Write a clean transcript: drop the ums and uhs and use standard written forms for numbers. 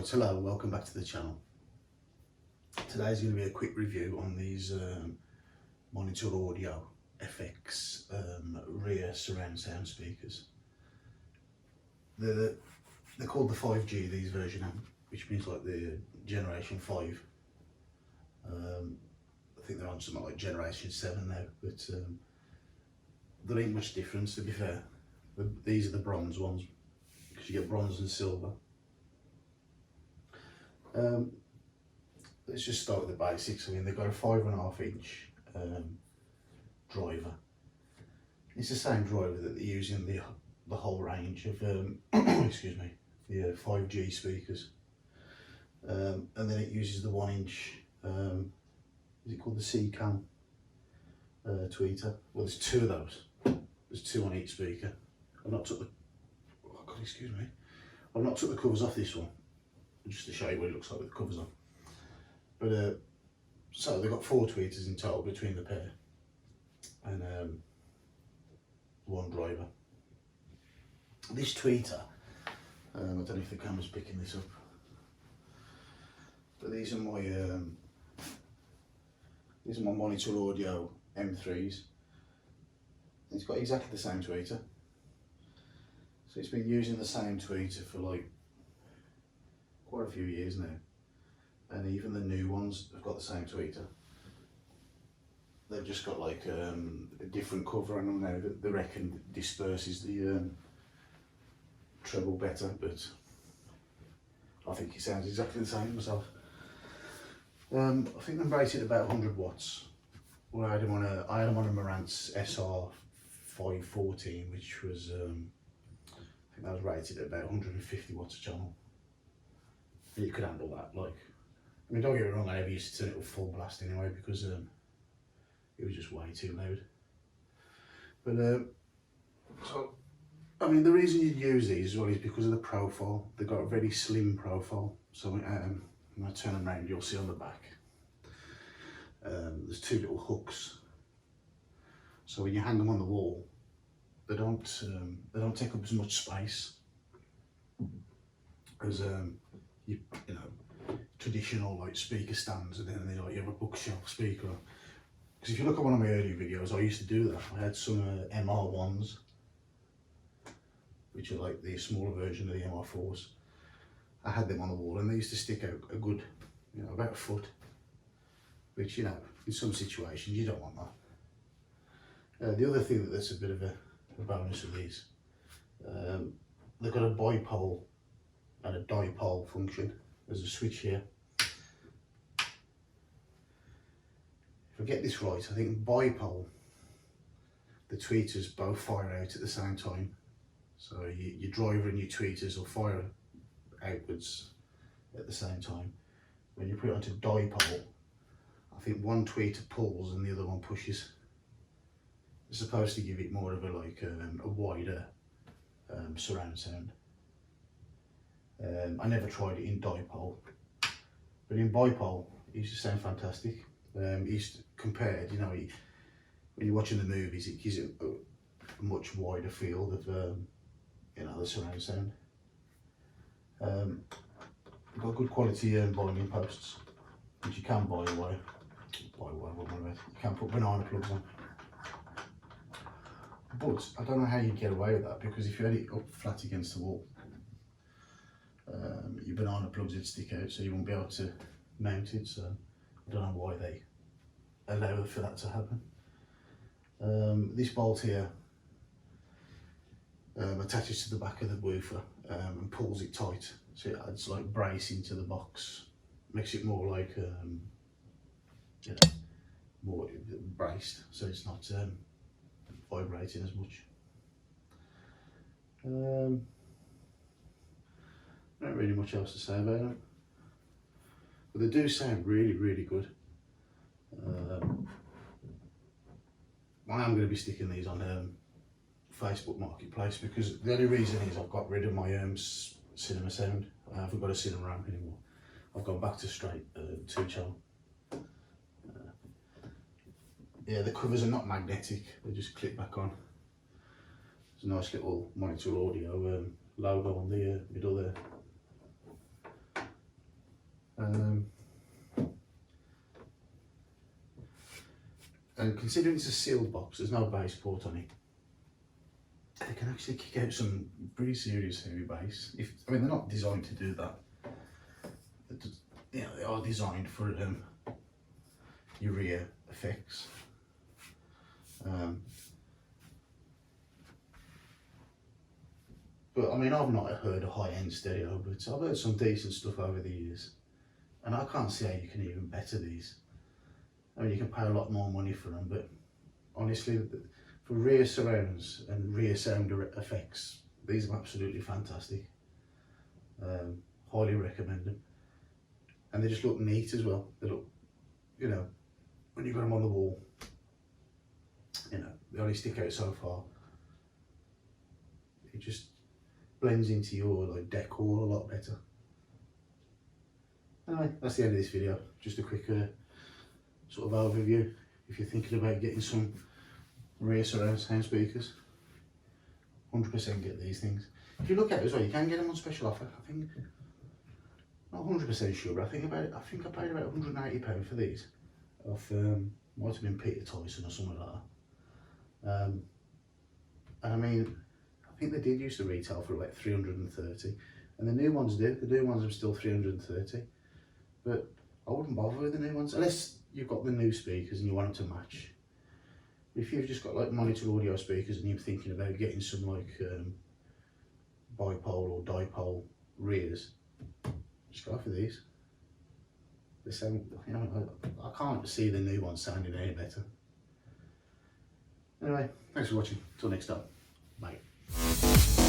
Right, hello, welcome back to the channel. Today's going to be a quick review on these Monitor Audio FX rear surround sound speakers. They're called the 5G, these version M, which means like the generation 5. I think they're on something like generation 7 now, but there ain't much difference, to be fair. These are the bronze ones, because you get bronze and silver. Let's just start with the basics. I mean, they've got a 5.5 inch driver. It's the same driver that they use in the whole range of excuse me, the 5G speakers. And then it uses the 1 inch, is it called the C-cam tweeter? Well, there's two of those. There's two on each speaker. I've not took the, oh God, excuse me. I've not took the covers off this one, just to show you what it looks like with the covers on. But so they've got 4 tweeters in total between the pair, and one driver. This tweeter, I don't know if the camera's picking this up, but these are my Monitor Audio M3s. It's got exactly the same tweeter, so it's been using the same tweeter for like quite a few years now, and even the new ones have got the same tweeter. They've just got like a different cover on them now that they reckon disperses the treble better, but I think it sounds exactly the same myself. I think I'm rated about 100 watts. Well, I had them on a Marantz SR514, which was I think that was rated at about 150 watts a channel. And you could handle that. Like, I mean, don't get me wrong, I never used to turn it up full blast anyway, because it was just way too loud. But so I mean, the reason you'd use these as well is because of the profile. They've got a very slim profile. So when I turn them around, you'll see on the back there's 2 little hooks. So when you hang them on the wall, they don't take up as much space as you know, traditional like speaker stands, and then like you have a bookshelf speaker. Because if you look at one of my earlier videos, I used to do that. I had some MR1s, which are like the smaller version of the MR4s. I had them on the wall, and they used to stick out a good, you know, about a foot, which, you know, in some situations you don't want that. The other thing that's a bit of a bonus of these, they've got a bipole and a dipole function. There's a switch here. If I get this right, I think bipole, the tweeters both fire out at the same time. So your driver and your tweeters will fire outwards at the same time. When you put it onto dipole, I think one tweeter pulls and the other one pushes. It's supposed to give it more of a like a wider surround sound. I never tried it in dipole, but in bipole it used to sound fantastic. It's compared, you know, when you're watching the movies, it gives it a much wider field of you know, the surround sound. Got good quality binding posts, which you can buy away. You can put banana plugs on. But I don't know how you'd get away with that, because if you had it up flat against the wall, your banana plugs would stick out, so you won't be able to mount it. So I don't know why they allow for that to happen. This bolt here attaches to the back of the woofer and pulls it tight, so it adds like brace into the box, makes it more like you know, more braced, so it's not vibrating as much. Not really much else to say about them, but they do sound really, really good. I am going to be sticking these on Facebook Marketplace, because the only reason is I've got rid of my cinema sound. I haven't got a cinema amp anymore. I've gone back to straight 2-channel. Yeah, the covers are not magnetic, they just clip back on. There's a nice little Monitor Audio logo on the middle there. And considering it's a sealed box, there's no bass port on it. They can actually kick out some pretty serious heavy bass. I mean, they're not designed to do that. They are designed for your rear effects. But I mean, I've not heard a high-end stereo, but I've heard some decent stuff over the years, and I can't see how you can even better these. I mean, you can pay a lot more money for them, but honestly, for rear surrounds and rear sound effects, these are absolutely fantastic. Highly recommend them, and they just look neat as well. They look, you know, when you've got them on the wall, you know, they only stick out so far. It just blends into your like decor a lot better. Anyway, that's the end of this video. Just a quick sort of overview. If you're thinking about getting some rear surround sound speakers, 100% get these things. If you look at it as well, you can get them on special offer. I think, not 100% sure, but I think I paid about £180 for these. Off might have been Peter Tyson or something like that. And I mean, I think they did used to retail for about 330, and the new ones do. The new ones are still 330, but I wouldn't bother with the new ones unless you've got the new speakers and you want them to match. If you've just got like monitor audio speakers and you're thinking about getting some like bipole or dipole rears, just go for these. They sound, you know, I can't see the new ones sounding any better. Anyway, thanks for watching. Till next time. Bye.